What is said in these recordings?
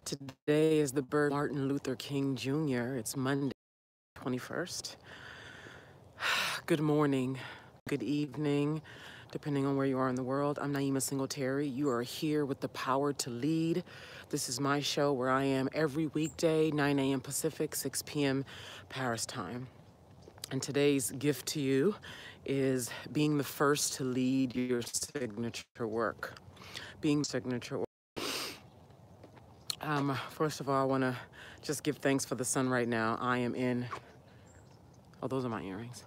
Today is the birthday of Martin Luther King Jr. It's Monday, 21st. Good morning, good evening, depending on where you are in the world. I'm Naima Singletary. You are here with the power to lead. This is my show where I am every weekday, 9 a.m. Pacific, 6 p.m. Paris time. And today's gift to you is being the first to lead your signature work. Being signature work. First of all, I want to just give thanks for the sun right now. I am in, oh, those are my earrings.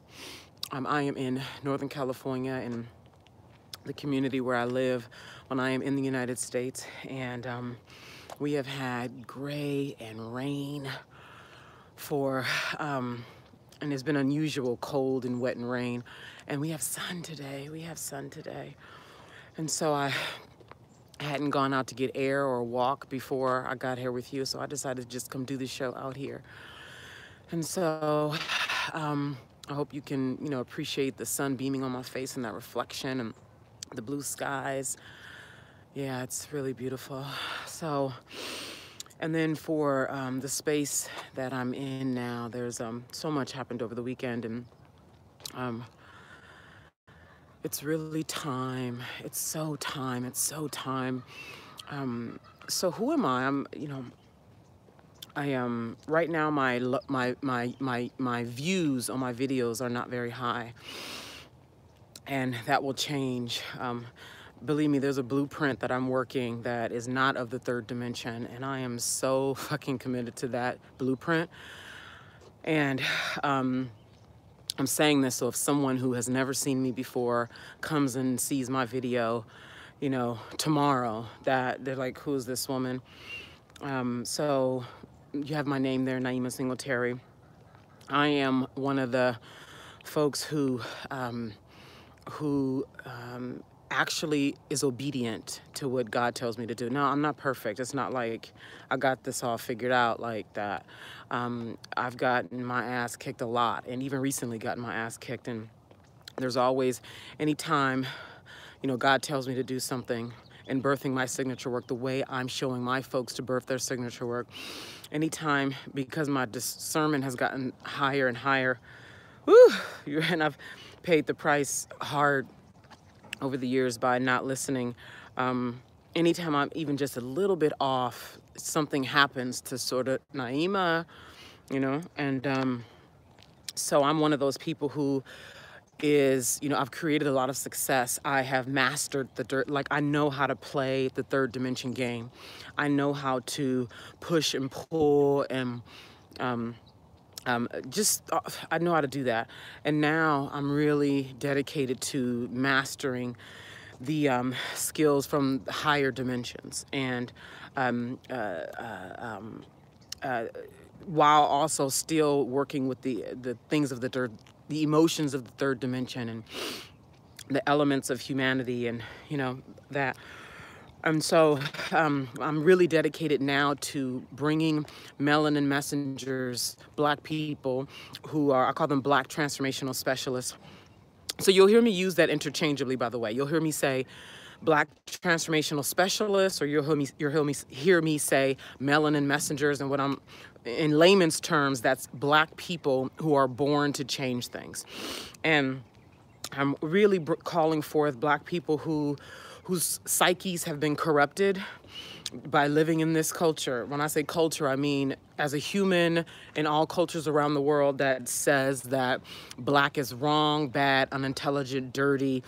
I am in Northern California in the community where I live when I am in the United States. And we have had gray and rain for, and it's been unusual cold and wet and rain. And we have sun today. And so I hadn't gone out to get air or walk before I got here with you, so I decided to just come do the show out here. And so I hope you can, appreciate the sun beaming on my face and that reflection and the blue skies. Yeah, it's really beautiful. So, and then for the space that I'm in now, there's so much happened over the weekend, and it's really time. It's so time. So who am I? I am right now. My views on my videos are not very high, and that will change. Believe me, there's a blueprint that I'm working that is not of the third dimension, and I am so fucking committed to that blueprint. And I'm saying this so if someone who has never seen me before comes and sees my video, tomorrow, that they're like, who's this woman? So you have my name there, Naima Singletary. I am one of the folks who actually is obedient to what God tells me to do. Now, I'm not perfect. It's not like I got this all figured out like that. I've gotten my ass kicked a lot, and even recently gotten my ass kicked. And there's always, anytime, God tells me to do something in birthing my signature work, the way I'm showing my folks to birth their signature work, anytime, because my discernment has gotten higher and higher, and I've paid the price hard over the years by not listening. Anytime I'm even just a little bit off, something happens to sort of Naima, and so I'm one of those people who is, I've created a lot of success. I have mastered I know how to play the third dimension game. I know how to push and pull and I know how to do that. And now I'm really dedicated to mastering the skills from higher dimensions, and while also still working with the things of the emotions of the third dimension and the elements of humanity, and that. And so I'm really dedicated now to bringing Melanin Messengers, Black people who are, I call them Black transformational specialists. So you'll hear me use that interchangeably, by the way. You'll hear me say Black transformational specialists, or you'll hear me say Melanin Messengers. And what I'm, in layman's terms, that's Black people who are born to change things. And I'm really calling forth Black people whose psyches have been corrupted by living in this culture. When I say culture, I mean as a human in all cultures around the world that says that Black is wrong, bad, unintelligent, dirty,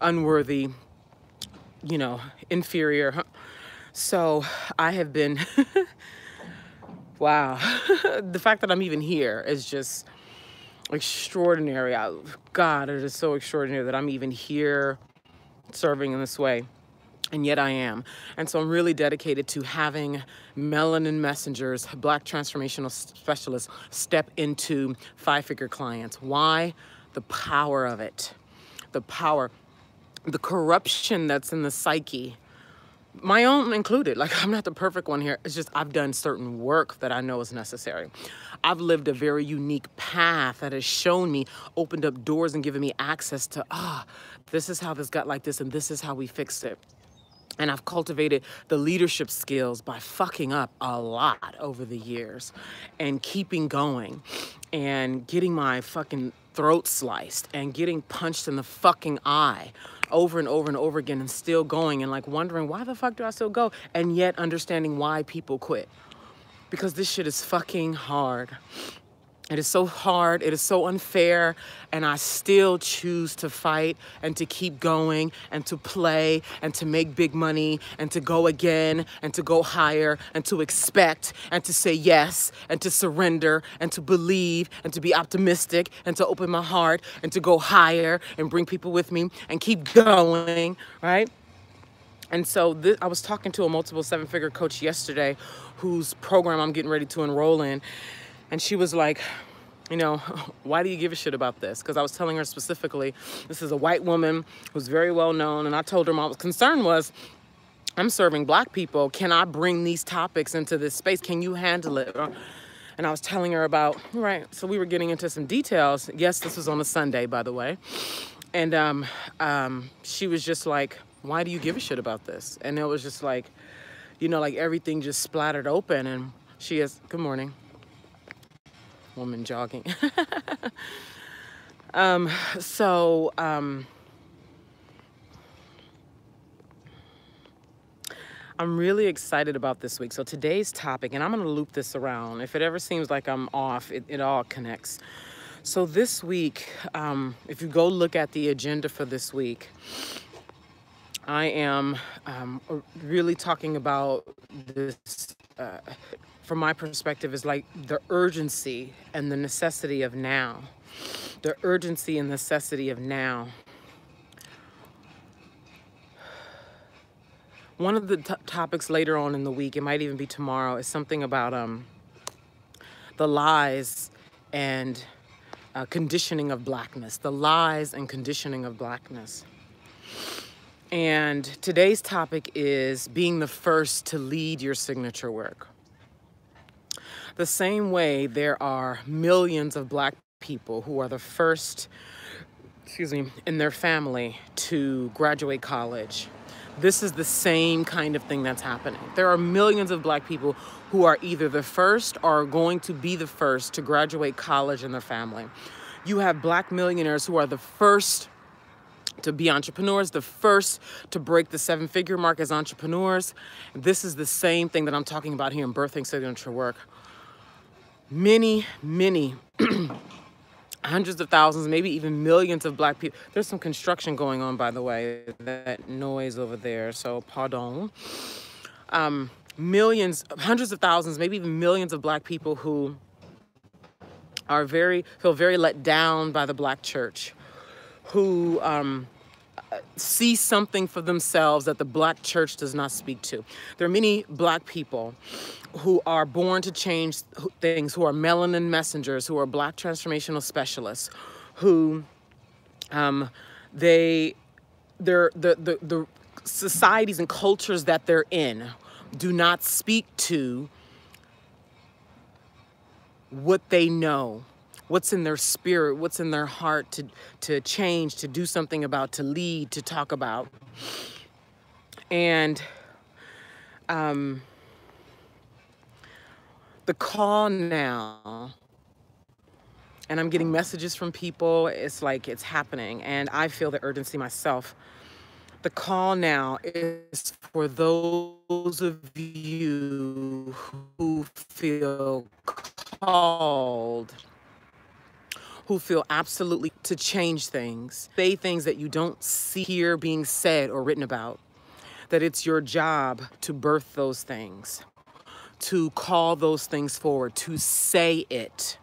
unworthy, inferior. So I have been, wow. The fact that I'm even here is just extraordinary. God, it is so extraordinary that I'm even here serving in this way. And yet I am. And so I'm really dedicated to having Melanin Messengers, Black transformational specialists, step into five-figure clients. Why? The power of it. The power. The corruption that's in the psyche. My own included. Like, I'm not the perfect one here. It's just I've done certain work that I know is necessary. I've lived a very unique path that has shown me, opened up doors and given me access to, this is how this got like this, and this is how we fixed it. And I've cultivated the leadership skills by fucking up a lot over the years and keeping going and getting my fucking throat sliced and getting punched in the fucking eye over and over and over again and still going and like wondering why the fuck do I still go, and yet understanding why people quit. Because this shit is fucking hard. It is so hard, it is so unfair, and I still choose to fight and to keep going and to play and to make big money and to go again and to go higher and to expect and to say yes and to surrender and to believe and to be optimistic and to open my heart and to go higher and bring people with me and keep going, right? And so I was talking to a multiple seven-figure coach yesterday whose program I'm getting ready to enroll in. And she was like, you know, why do you give a shit about this? Because I was telling her specifically, this is a white woman who's very well known. And I told her my concern was, I'm serving black people. Can I bring these topics into this space? Can you handle it? And I was telling her about, right, so we were getting into some details. Yes, this was on a Sunday, by the way. And she was just like, why do you give a shit about this? And it was just like, you know, like everything just splattered open. And she is, good morning. Woman jogging. I'm really excited about this week. So today's topic, and I'm going to loop this around. If it ever seems like I'm off, it all connects. So this week, if you go look at the agenda for this week, I am really talking about this, from my perspective, is like the urgency and the necessity of now. The urgency and necessity of now. One of the topics later on in the week, it might even be tomorrow, is something about the lies and conditioning of blackness. The lies and conditioning of blackness. And today's topic is being the first to lead your signature work. The same way there are millions of black people who are the first, in their family to graduate college. This is the same kind of thing that's happening. There are millions of black people who are either the first or are going to be the first to graduate college in their family. You have black millionaires who are the first to be entrepreneurs, the first to break the seven-figure mark as entrepreneurs. This is the same thing that I'm talking about here in Birthing Signature Work. Many, many, hundreds of thousands, maybe even millions of black people. There's some construction going on, by the way, that noise over there, so pardon. Millions, hundreds of thousands, maybe even millions of black people who are feel very let down by the black church, who see something for themselves that the black church does not speak to. There are many black people who are born to change things, who are Melanin Messengers, who are black transformational specialists, who the societies and cultures that they're in do not speak to what they know, what's in their spirit, what's in their heart to change, to do something about, to lead, to talk about. And the call now, and I'm getting messages from people, it's like it's happening, and I feel the urgency myself. The call now is for those of you who feel called, who feel absolutely to change things, say things that you don't see here being said or written about, that it's your job to birth those things, to call those things forward, to say it.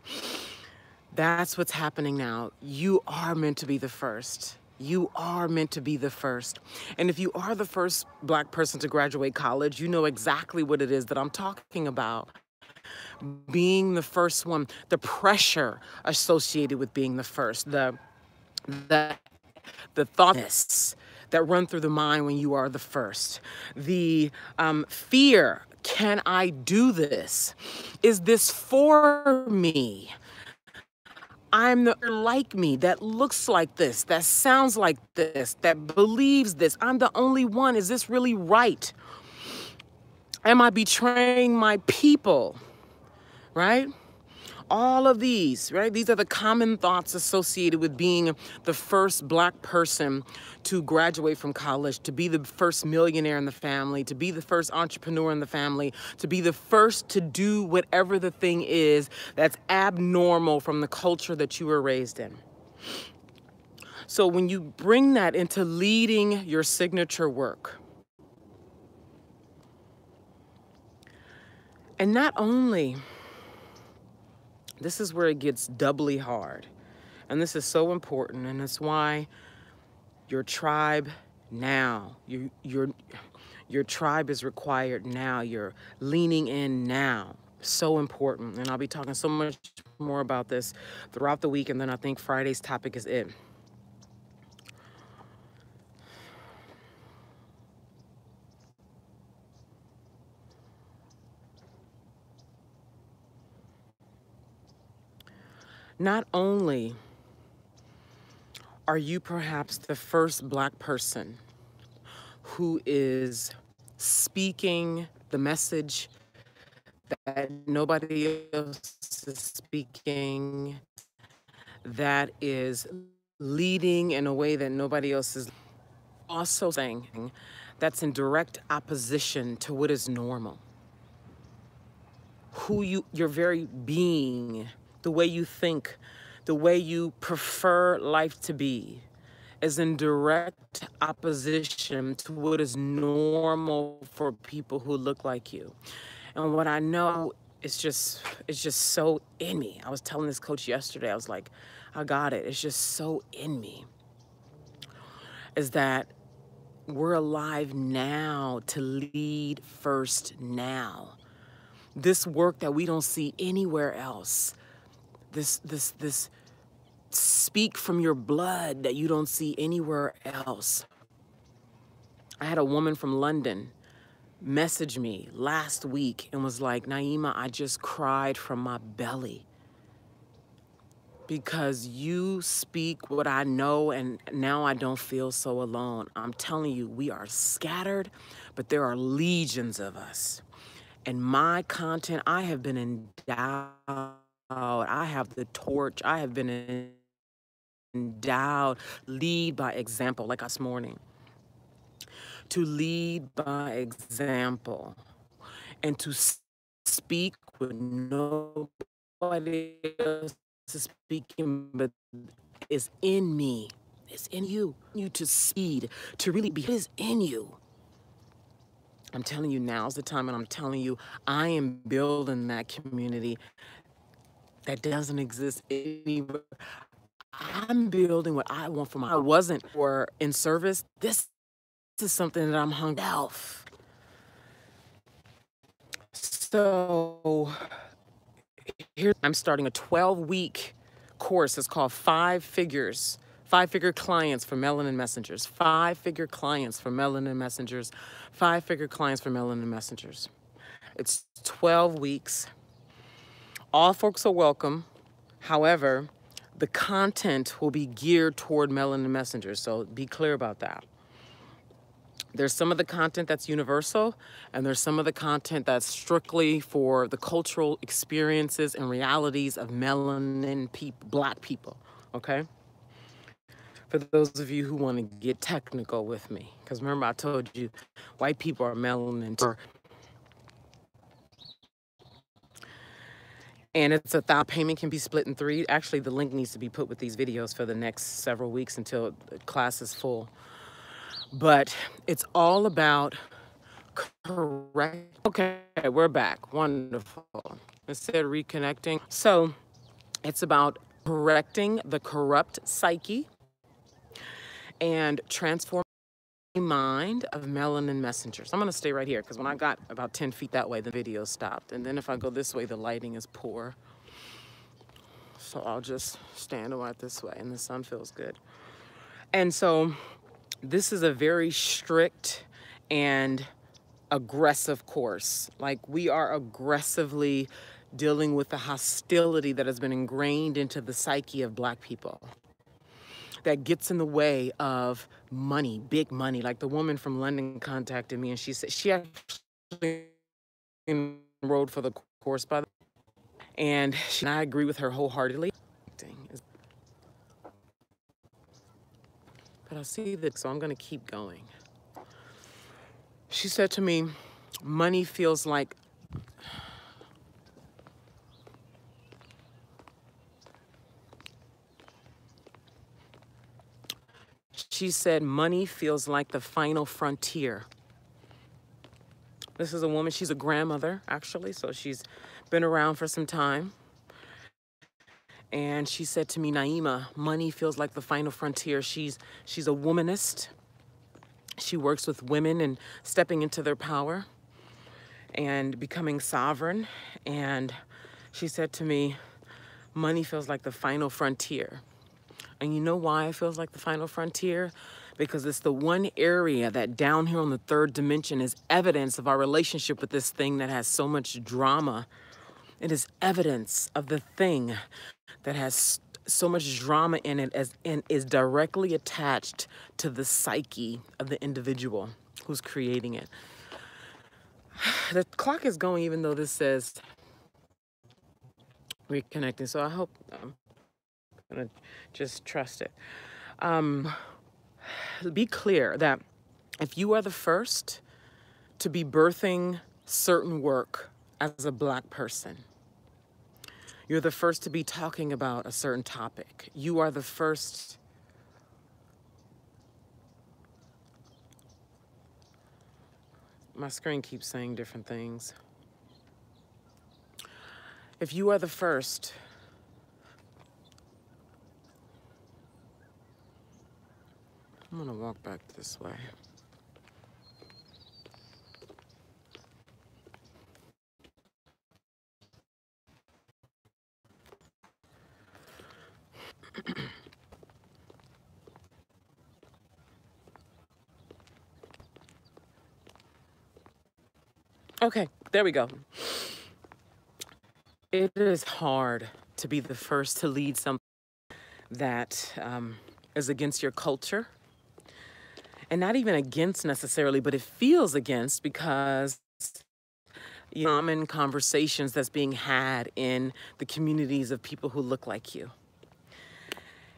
That's what's happening now. You are meant to be the first. You are meant to be the first. And if you are the first black person to graduate college, you know exactly what it is that I'm talking about. Being the first one, the pressure associated with being the first, the thoughts that run through the mind when you are the first, the fear, can I do this? Is this for me? I'm the like me that looks like this, that sounds like this, that believes this. I'm the only one. Is this really right? Am I betraying my people? Right? All of these, right? These are the common thoughts associated with being the first Black person to graduate from college, to be the first millionaire in the family, to be the first entrepreneur in the family, to be the first to do whatever the thing is that's abnormal from the culture that you were raised in. So when you bring that into leading your signature work, and not only, this is where it gets doubly hard. And this is so important, and it's why your tribe now, your tribe is required now. You're leaning in now. So important. And I'll be talking so much more about this throughout the week, and then I think Friday's topic is it. Not only are you perhaps the first Black person who is speaking the message that nobody else is speaking, that is leading in a way that nobody else is also saying, that's in direct opposition to what is normal. Your very being, the way you think, the way you prefer life to be, is in direct opposition to what is normal for people who look like you. And what I know is it's just so in me. I was telling this coach yesterday, I was like, I got it. It's just so in me. Is that we're alive now to lead first now. This work that we don't see anywhere else. This speak from your blood that you don't see anywhere else. I had a woman from London message me last week and was like, Naima, I just cried from my belly because you speak what I know, and now I don't feel so alone. I'm telling you, we are scattered, but there are legions of us. And my content, I have been endowed. I have the torch. I have been endowed. Lead by example, like this morning. To lead by example and to speak with nobody else is speaking, but is in me. It's in you. You to speed, to really be, it is in you. I'm telling you, now's the time, and I'm telling you, I am building that community that doesn't exist anywhere. I'm building what I want for my, I wasn't for in service. This is something that I'm hungry for. So here I'm starting a 12-week course. It's called 5 Figures. 5-figure clients for Melanin Messengers. 5-figure clients for Melanin Messengers. 5-figure clients for Melanin Messengers. It's 12 weeks. All folks are welcome. However, the content will be geared toward Melanin Messengers, so be clear about that. There's some of the content that's universal, and there's some of the content that's strictly for the cultural experiences and realities of melanin people, Black people, okay? For those of you who want to get technical with me, because remember I told you white people are melanin too. And it's payment can be split in 3. Actually, the link needs to be put with these videos for the next several weeks until the class is full. But it's all about correct. Okay, we're back. Wonderful. Instead of reconnecting. So it's about correcting the corrupt psyche and transforming the mind of Melanin Messengers. I'm going to stay right here because when I got about 10 feet that way, the video stopped. And then if I go this way, the lighting is poor. So I'll just stand right this way, and the sun feels good. And so this is a very strict and aggressive course. Like, we are aggressively dealing with the hostility that has been ingrained into the psyche of Black people that gets in the way of money, big money. Like the woman from London contacted me and she said she actually enrolled for the course, by the way, and I agree with her wholeheartedly. But I see that, so I'm going to keep going. She said to me, money feels like money feels like the final frontier. This is a woman, she's a grandmother, actually, so she's been around for some time. And she said to me, Naima, money feels like the final frontier. She's a womanist. She works with women and stepping into their power and becoming sovereign. And she said to me, money feels like the final frontier. And you know why it feels like the final frontier? Because it's the one area that down here on the third dimension is evidence of our relationship with this thing that has so much drama. It is evidence of the thing that has so much drama in it and is directly attached to the psyche of the individual who's creating it. The clock is going even though this says reconnecting, so I hope I'm gonna just trust it. Be clear that if you are the first to be birthing certain work as a Black person, you're the first to be talking about a certain topic. You are the first. My screen keeps saying different things. If you are the first I'm gonna walk back this way. Okay, there we go. It is hard to be the first to lead something that is against your culture. And not even against necessarily, but it feels against because common conversations that's being had in the communities of people who look like you.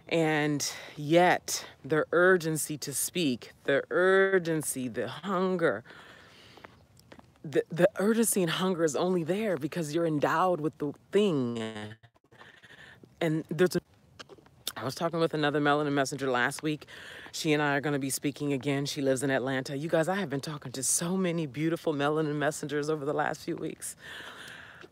And yet, the urgency to speak, the urgency, the hunger, the urgency and hunger is only there because you're endowed with the thing. And I was talking with another Melanin Messenger last week. She and I are going to be speaking again. She lives in Atlanta. You guys, I have been talking to so many beautiful Melanin Messengers over the last few weeks.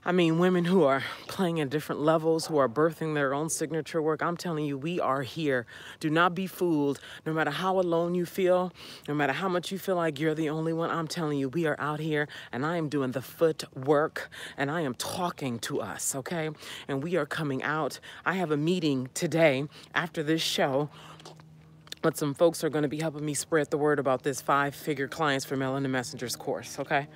I mean, women who are playing at different levels, who are birthing their own signature work. I'm telling you, we are here. Do not be fooled. No matter how alone you feel, no matter how much you feel like you're the only one, I'm telling you, we are out here and I am doing the foot work and I am talking to us, okay? And we are coming out. I have a meeting today after this show, but some folks are going to be helping me spread the word about this 5-figure clients for Melanin Messengers course, okay?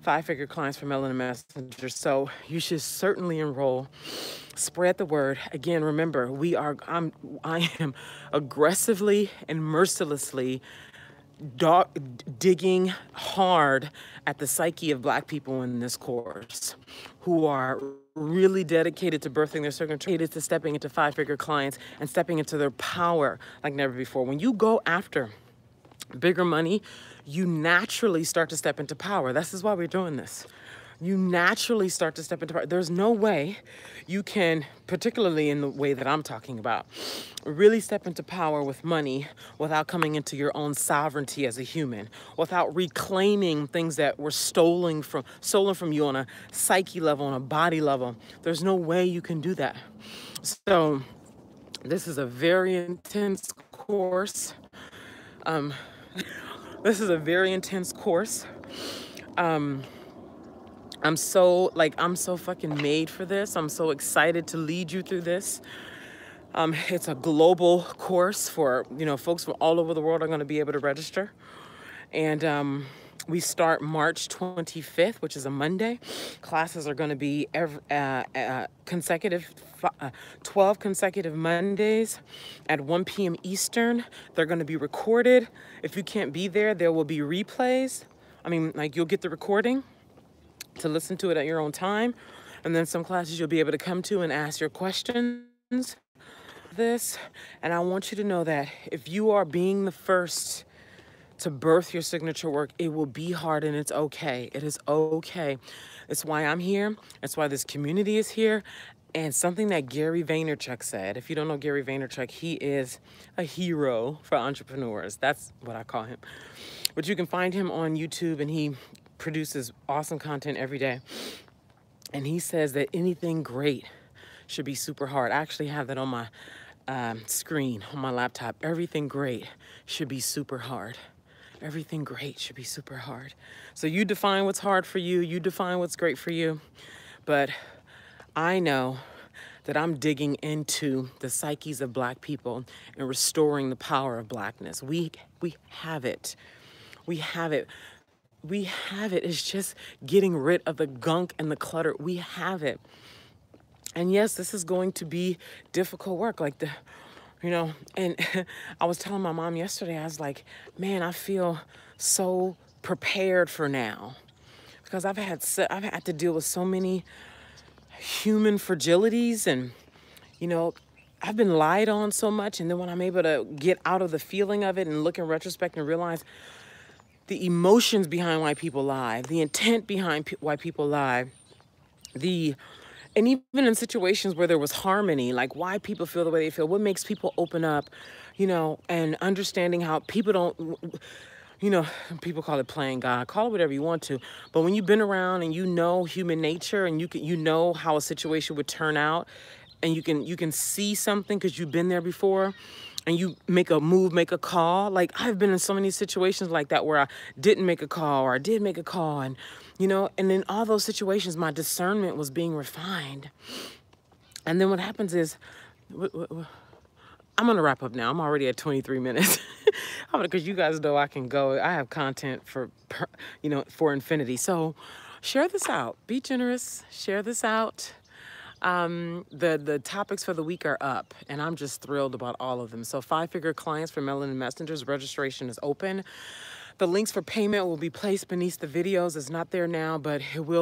5-figure clients for Melanin Messengers. So you should certainly enroll. Spread the word. Again, remember, I am aggressively and mercilessly digging hard at the psyche of Black people in this course who are really dedicated to birthing their signature, dedicated to stepping into 5-figure clients and stepping into their power like never before. When you go after bigger money, you naturally start to step into power. This is why we're doing this. You naturally start to step into power. There's no way you can, particularly in the way that I'm talking about, really step into power with money without coming into your own sovereignty as a human, without reclaiming things that were stolen from you on a psyche level, on a body level. There's no way you can do that. So this is a very intense course. This is a very intense course. I'm so fucking made for this. I'm so excited to lead you through this. It's a global course for, folks from all over the world are going to be able to register. And We start March 25th, which is a Monday. Classes are going to be 12 consecutive Mondays at 1 p.m. Eastern. They're going to be recorded. If you can't be there, there will be replays. I mean, like, you'll get the recording to listen to it at your own time. And then some classes you'll be able to come to and ask your questions. And I want you to know that if you are being the first to birth your signature work, it will be hard, and it's okay. It is okay. It's why I'm here. It's why this community is here. And something that Gary Vaynerchuk said, if you don't know Gary Vaynerchuk, he is a hero for entrepreneurs. That's what I call him. But you can find him on YouTube, and he produces awesome content every day. And he says that anything great should be super hard. I actually have that on my screen on my laptop. Everything great should be super hard. Everything great should be super hard. So you define what's hard for you. You define what's great for you. But I know that I'm digging into the psyches of Black people and restoring the power of Blackness. We have it. We have it. We have it. It's just getting rid of the gunk and the clutter. We have it. And yes, this is going to be difficult work. And I was telling my mom yesterday, I was like, man, I feel so prepared for now, because I've had to deal with so many human fragilities, and, I've been lied on so much. And then when I'm able to get out of the feeling of it and look in retrospect and realize the emotions behind why people lie, the intent behind why people lie, and even in situations where there was harmony, like why people feel the way they feel, what makes people open up, and understanding how people don't, people call it playing God, call it whatever you want to. But when you've been around and you know human nature, and you know how a situation would turn out, and you can see something because you've been there before, and you make a move, make a call. Like, I've been in so many situations like that where I didn't make a call, or I did make a call, and and in all those situations, my discernment was being refined. And then what happens is, I'm gonna wrap up now. I'm already at 23 minutes. Because you guys know I can go. I have content for infinity. So share this out. Be generous. Share this out. The topics for the week are up, and I'm just thrilled about all of them. So 5-figure clients for Melanin Messengers, registration is open. The links for payment will be placed beneath the videos. It's not there now, but it will.